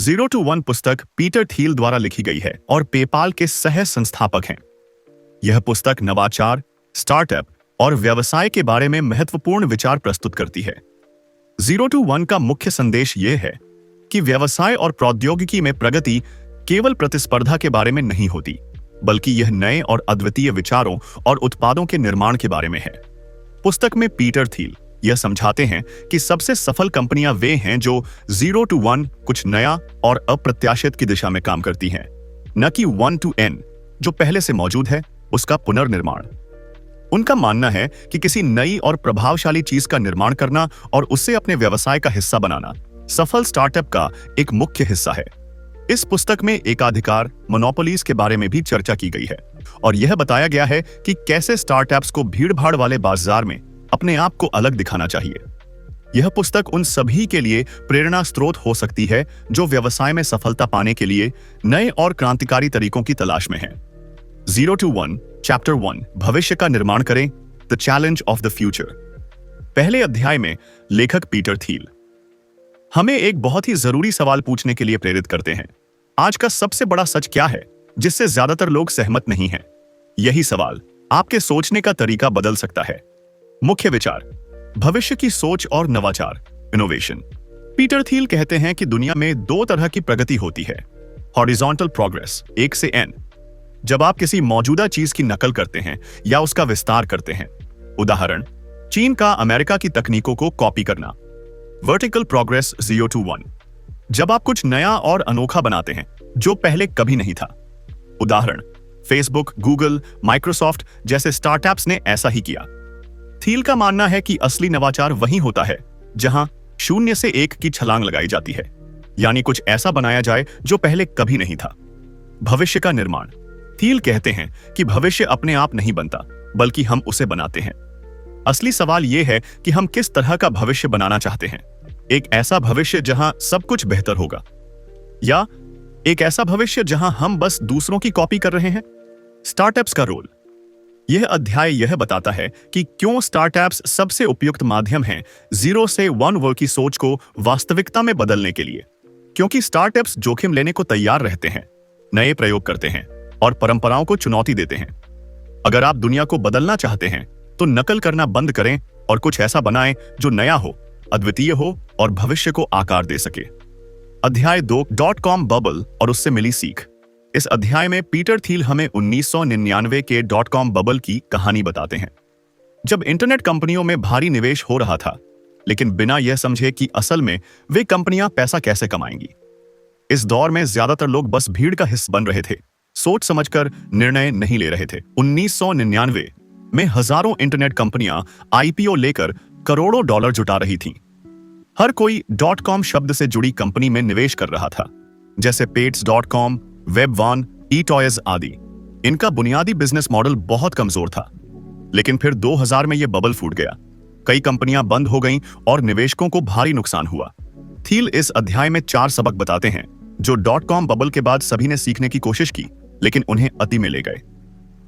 Zero to one पुस्तक Peter Thiel द्वारा लिखी गई है और पेपाल के सह संस्थापक हैं। यह पुस्तक नवाचार, स्टार्टअप और व्यवसाय के बारे में महत्वपूर्ण विचार प्रस्तुत करती है। जीरो टू वन का मुख्य संदेश यह है कि व्यवसाय और प्रौद्योगिकी में प्रगति केवल प्रतिस्पर्धा के बारे में नहीं होती, बल्कि यह नए और अद्वितीय विचारों और उत्पादों के निर्माण के बारे में है। पुस्तक में पीटर थील यह समझाते हैं कि सबसे सफल कंपनियां वे हैं जो जीरो टू वन, कुछ नया और अप्रत्याशित की दिशा में काम करती हैं, न कि वन टू एन, जो पहले से मौजूद है उसका पुनर्निर्माण। उनका मानना है कि किसी नई और प्रभावशाली चीज का निर्माण करना और उसे अपने व्यवसाय का हिस्सा बनाना सफल स्टार्टअप का एक मुख्य हिस्सा है। इस पुस्तक में एकाधिकार, मोनोपोलीज के बारे में भी चर्चा की गई है और यह बताया गया है कि कैसे स्टार्टअप्स को भीड़भाड़ वाले बाजार में अपने आप को अलग दिखाना चाहिए। यह पुस्तक उन सभी के लिए प्रेरणा स्रोत हो सकती है जो व्यवसाय में सफलता पाने के लिए नए और क्रांतिकारी तरीकों की तलाश में हैं। जीरो टू वन, चैप्टर 1, भविष्य का निर्माण करें, the challenge of the future. पहले अध्याय में लेखक पीटर थील हमें एक बहुत ही जरूरी सवाल पूछने के लिए प्रेरित करते हैं। आज का सबसे बड़ा सच क्या है जिससे ज्यादातर लोग सहमत नहीं हैं? यही सवाल आपके सोचने का तरीका बदल सकता है। मुख्य विचार, भविष्य की सोच और नवाचार, इनोवेशन। पीटर थील कहते हैं कि दुनिया में दो तरह की प्रगति होती है। हॉरिजॉन्टल प्रोग्रेस, 1 से n, जब आप किसी मौजूदा चीज की नकल करते हैं या उसका विस्तार करते हैं। उदाहरण, चीन का अमेरिका की तकनीकों को कॉपी करना। वर्टिकल प्रोग्रेस, 0 to 1, जब आप कुछ नया और अनोखा बनाते हैं जो पहले कभी नहीं था। उदाहरण, फेसबुक, गूगल, माइक्रोसॉफ्ट जैसे स्टार्टअप्स ने ऐसा ही किया। थील का मानना है कि असली नवाचार वही होता है जहां 0 से 1 की छलांग लगाई जाती है, यानी कुछ ऐसा बनाया जाए जो पहले कभी नहीं था। भविष्य का निर्माण, थील कहते हैं कि भविष्य अपने आप नहीं बनता, बल्कि हम उसे बनाते हैं। असली सवाल यह है कि हम किस तरह का भविष्य बनाना चाहते हैं। एक ऐसा भविष्य जहां सब कुछ बेहतर होगा, या एक ऐसा भविष्य जहां हम बस दूसरों की कॉपी कर रहे हैं। स्टार्टअप्स का रोल, यह अध्याय यह बताता है कि क्यों स्टार्टअप्स सबसे उपयुक्त माध्यम हैं 0 से 1 वर्ग की सोच को वास्तविकता में बदलने के लिए। क्योंकि स्टार्टअप्स जोखिम लेने को तैयार रहते हैं, नए प्रयोग करते हैं और परंपराओं को चुनौती देते हैं। अगर आप दुनिया को बदलना चाहते हैं तो नकल करना बंद करें और कुछ ऐसा बनाएं जो नया हो, अद्वितीय हो और भविष्य को आकार दे सके। अध्याय 2, .com बबल और उससे मिली सीख। इस अध्याय में पीटर थील हमें 1999 के .com बबल की कहानी बताते हैं, जब इंटरनेट कंपनियों में भारी निवेश हो रहा था, लेकिन बिना यह समझे कि असल में वे कंपनियां पैसा कैसे कमाएंगी। इस दौर में ज्यादातर लोग बस भीड़ का हिस्सा बन रहे थे, सोच समझकर निर्णय नहीं ले रहे थे। 1999 में हजारों इंटरनेट कंपनियां आईपीओ लेकर करोड़ों डॉलर जुटा रही थीं। हर कोई .com शब्द से जुड़ी कंपनी में निवेश कर रहा था, जैसे Pets.com, Web1, eToys आदि। इनका बुनियादी बिजनेस मॉडल बहुत कमजोर था, लेकिन फिर 2000 में यह बबल फूट गया। कई कंपनियां बंद हो गईं और निवेशकों को भारी नुकसान हुआ। थील इस अध्याय में 4 सबक बताते हैं जो .com बबल के बाद सभी ने सीखने की कोशिश की, लेकिन उन्हें अति में ले गए।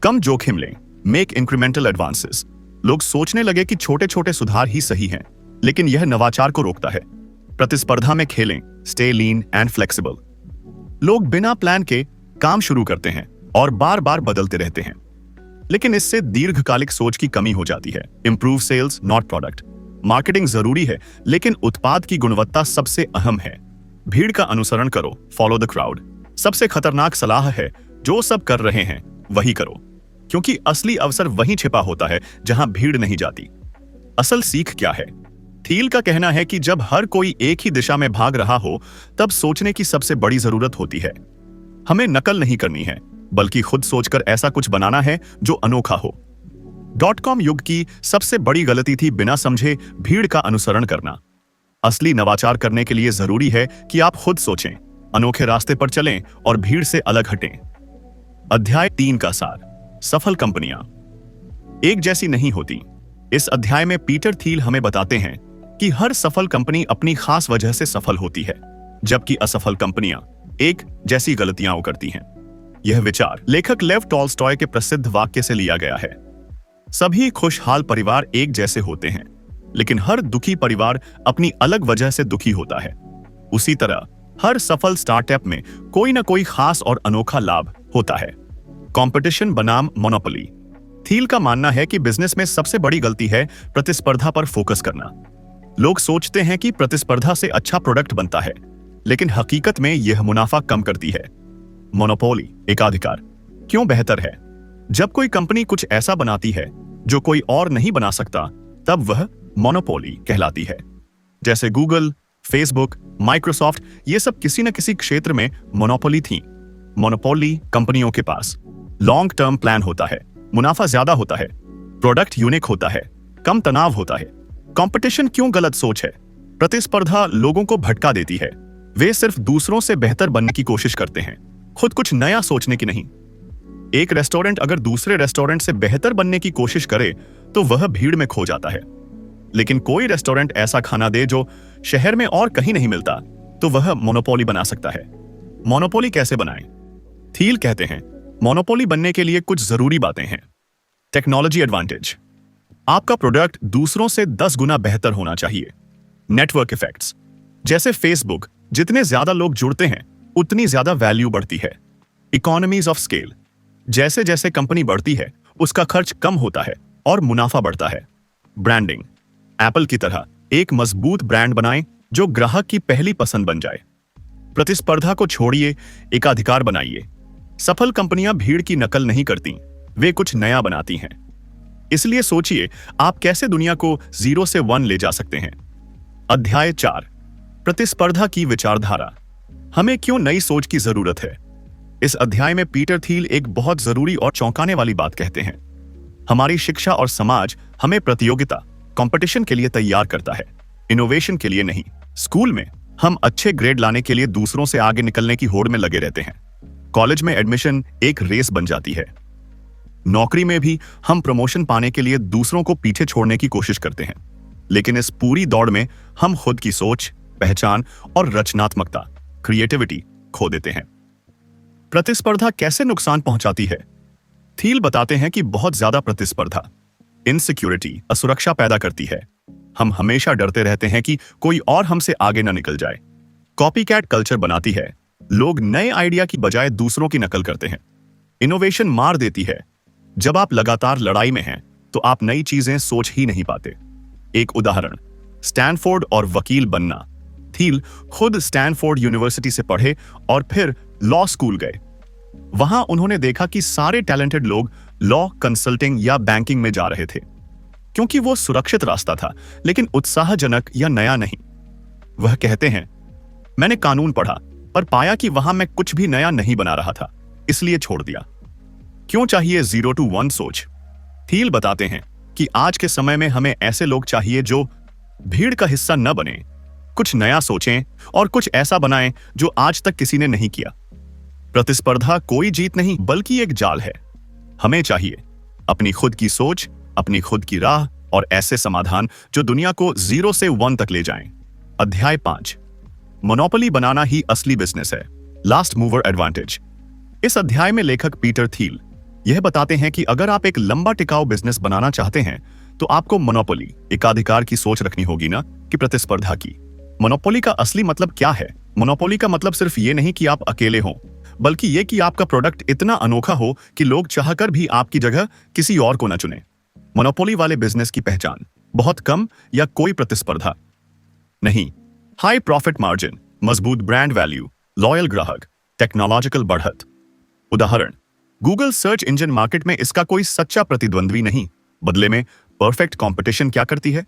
कम जोखिम लें, मेक इंक्रीमेंटल एडवांसेस। लोग सोचने लगे कि छोटे छोटे सुधार ही सही हैं, लेकिन यह नवाचार को रोकता है। प्रतिस्पर्धा में खेलें, स्टे लीन एंड फ्लेक्सिबल। लोग बिना प्लान के काम शुरू करते हैं और बार बार बदलते रहते हैं, लेकिन इससे दीर्घकालिक सोच की कमी हो जाती है। Improve sales, not product. Marketing जरूरी है, लेकिन उत्पाद की गुणवत्ता सबसे अहम है। भीड़ का अनुसरण करो, फॉलो द क्राउड। सबसे खतरनाक सलाह है जो सब कर रहे हैं वही करो, क्योंकि असली अवसर वहीं छिपा होता है जहां भीड़ नहीं जाती। असल सीख क्या है? थील का कहना है कि जब हर कोई एक ही दिशा में भाग रहा हो, तब सोचने की सबसे बड़ी जरूरत होती है। हमें नकल नहीं करनी है, बल्कि खुद सोचकर ऐसा कुछ बनाना है जो अनोखा हो। .com युग की सबसे बड़ी गलती थी बिना समझे भीड़ का अनुसरण करना। असली नवाचार करने के लिए जरूरी है कि आप खुद सोचें, अनोखे रास्ते पर चलें और भीड़ से अलग हटें। अध्याय 3 का सार, सफल कंपनियां एक जैसी नहीं होती। इस अध्याय में पीटर थील हमें बताते हैं कि हर सफल कंपनी अपनी खास वजह से सफल होती है, जबकि असफल कंपनियां एक जैसी गलतियां करती हैं। यह विचार लेखक लेव टॉल्स्टॉय के प्रसिद्ध वाक्य से लिया गया है। सभी खुशहाल परिवार एक जैसे होते हैं, लेकिन हर दुखी परिवार अपनी अलग वजह से दुखी होता है। उसी तरह हर सफल स्टार्टअप में कोई ना कोई खास और अनोखा लाभ होता है। कंपटीशन बनाम मोनोपोली। थील का मानना है कि बिजनेस में सबसे बड़ी गलती है प्रतिस्पर्धा पर फोकस करना। लोग सोचते हैं कि प्रतिस्पर्धा से अच्छा प्रोडक्ट बनता है, लेकिन हकीकत में यह मुनाफा कम करती है। मोनोपोली, एकाधिकार, क्यों बेहतर है? जब कोई कंपनी कुछ ऐसा बनाती है जो कोई और नहीं बना सकता, तब वह मोनोपोली कहलाती है। जैसे गूगल, फेसबुक, माइक्रोसॉफ्ट, ये सब किसी न किसी क्षेत्र में मोनोपोली थी। मोनोपोली कंपनियों के पास लॉन्ग टर्म प्लान होता है, मुनाफा ज्यादा होता है, प्रोडक्ट यूनिक होता है, कम तनाव होता है। कंपटीशन क्यों गलत सोच है? प्रतिस्पर्धा लोगों को भटका देती है। वे सिर्फ दूसरों से बेहतर बनने की कोशिश करते हैं, खुद कुछ नया सोचने की नहीं। एक रेस्टोरेंट अगर दूसरे रेस्टोरेंट से बेहतर बनने की कोशिश करे तो वह भीड़ में खो जाता है। लेकिन कोई रेस्टोरेंट ऐसा खाना दे जो शहर में और कहीं नहीं मिलता, तो वह मोनोपोली बना सकता है। मोनोपोली कैसे बनाएं? थील कहते हैं, मोनोपोली बनने के लिए कुछ जरूरी बातें हैं। Technology advantage. आपका प्रोडक्ट दूसरों से 10 गुना बेहतर होना चाहिए। नेटवर्क इफेक्ट्स, जैसे फेसबुक, जितने ज्यादा लोग जुड़ते हैं उतनी ज्यादा वैल्यू बढ़ती है। इकोनॉमीज ऑफ स्केल, जैसे जैसे कंपनी बढ़ती है उसका खर्च कम होता है और मुनाफा बढ़ता है। ब्रांडिंग, एप्पल की तरह एक मजबूत ब्रांड बनाएं जो ग्राहक की पहली पसंद बन जाए। प्रतिस्पर्धा को छोड़िए, एकाधिकार बनाइए। सफल कंपनियां भीड़ की नकल नहीं करती, वे कुछ नया बनाती हैं। इसलिए सोचिए आप कैसे दुनिया को 0 से 1 ले जा सकते हैं। अध्याय 4, प्रतिस्पर्धा की विचारधारा। हमें क्यों नई सोच की जरूरत है? इस अध्याय में पीटर थील एक बहुत जरूरी और चौंकाने वाली बात कहते हैं। हमारी शिक्षा और समाज हमें प्रतियोगिता, कंपटीशन के लिए तैयार करता है, इनोवेशन के लिए नहीं। स्कूल में हम अच्छे ग्रेड लाने के लिए दूसरों से आगे निकलने की होड़ में लगे रहते हैं। कॉलेज में एडमिशन एक रेस बन जाती है। नौकरी में भी हम प्रमोशन पाने के लिए दूसरों को पीछे छोड़ने की कोशिश करते हैं। लेकिन इस पूरी दौड़ में हम खुद की सोच, पहचान और रचनात्मकता, क्रिएटिविटी खो देते हैं। प्रतिस्पर्धा कैसे नुकसान पहुंचाती है? थील बताते हैं कि बहुत ज्यादा प्रतिस्पर्धा इनसिक्योरिटी, असुरक्षा पैदा करती है। हम हमेशा डरते रहते हैं कि कोई और हमसे आगे न निकल जाए। कॉपीकैट कल्चर बनाती है, लोग नए आइडिया की बजाय दूसरों की नकल करते हैं। इनोवेशन मार देती है। जब आप लगातार लड़ाई में हैं तो आप नई चीजें सोच ही नहीं पाते। एक उदाहरण, स्टैनफोर्ड और वकील बनना। थील खुद स्टैनफोर्ड यूनिवर्सिटी से पढ़े और फिर लॉ स्कूल गए। वहां उन्होंने देखा कि सारे टैलेंटेड लोग लॉ, कंसल्टिंग या बैंकिंग में जा रहे थे, क्योंकि वो सुरक्षित रास्ता था, लेकिन उत्साहजनक या नया नहीं। वह कहते हैं, मैंने कानून पढ़ा पर पाया कि वहां मैं कुछ भी नया नहीं बना रहा था, इसलिए छोड़ दिया। क्यों चाहिए 0 to 1 सोच? थील बताते हैं कि आज के समय में हमें ऐसे लोग चाहिए जो भीड़ का हिस्सा न बने, कुछ नया सोचें और कुछ ऐसा बनाएं जो आज तक किसी ने नहीं किया। प्रतिस्पर्धा कोई जीत नहीं बल्कि एक जाल है। हमें चाहिए अपनी खुद की सोच, अपनी खुद की राह और ऐसे समाधान जो दुनिया को 0 से 1 तक ले जाएं। अध्याय 5, मोनोपोली बनाना ही असली बिजनेस है, लास्ट मूवर एडवांटेज। इस अध्याय में लेखक पीटर थील यह बताते हैं कि अगर आप एक लंबा टिकाऊ बिजनेस बनाना चाहते हैं तो आपको मोनोपोली, एकाधिकार की सोच रखनी होगी ना कि प्रतिस्पर्धा की। मोनोपोली का असली मतलब क्या है? मोनोपोली का मतलब सिर्फ ये नहीं कि आप अकेले हों, बल्कि ये कि आपका प्रोडक्ट इतना अनोखा हो कि लोग चाहकर भी आपकी जगह किसी और को न चुने। मोनोपोली वाले बिजनेस की पहचान बहुत कम या कोई प्रतिस्पर्धा नहीं, हाई प्रॉफिट मार्जिन, मजबूत ब्रांड वैल्यू, लॉयल ग्राहक, टेक्नोलॉजिकल बढ़त। उदाहरण, गूगल सर्च इंजन मार्केट में इसका कोई सच्चा प्रतिद्वंद्वी नहीं। बदले में परफेक्ट कंपटीशन क्या करती है?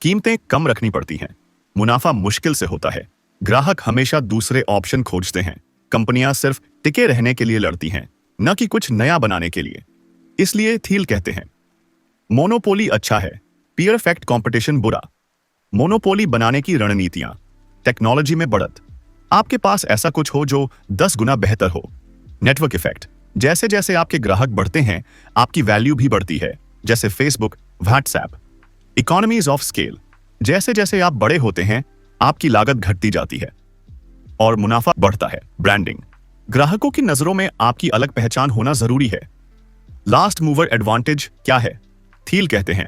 कीमतें कम रखनी पड़ती हैं, मुनाफा मुश्किल से होता है, ग्राहक हमेशा दूसरे ऑप्शन खोजते हैं, कंपनियां सिर्फ टिके रहने के लिए लड़ती हैं, न कि कुछ नया बनाने के लिए। इसलिए थील कहते हैं, मोनोपोली अच्छा है, परफेक्ट कंपटीशन बुरा। मोनोपोली बनाने की रणनीतियां, टेक्नोलॉजी में बढ़त, आपके पास ऐसा कुछ हो जो 10 गुना बेहतर हो। नेटवर्क इफेक्ट, जैसे जैसे आपके ग्राहक बढ़ते हैं आपकी वैल्यू भी बढ़ती है, जैसे Facebook, WhatsApp. Economies of scale, जैसे जैसे आप बड़े होते हैं आपकी लागत घटती जाती है और मुनाफा बढ़ता है। ब्रांडिंग, ग्राहकों की नजरों में आपकी अलग पहचान होना जरूरी है। लास्ट मूवर एडवांटेज क्या है? थील कहते हैं,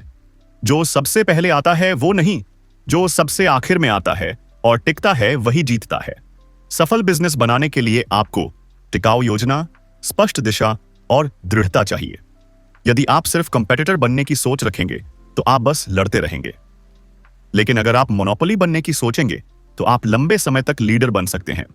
जो सबसे पहले आता है वो नहीं, जो सबसे आखिर में आता है और टिकता है वही जीतता है। सफल बिजनेस बनाने के लिए आपको टिकाऊ योजना, स्पष्ट दिशा और दृढ़ता चाहिए। यदि आप सिर्फ कंपेटिटर बनने की सोच रखेंगे तो आप बस लड़ते रहेंगे, लेकिन अगर आप मोनोपोली बनने की सोचेंगे तो आप लंबे समय तक लीडर बन सकते हैं।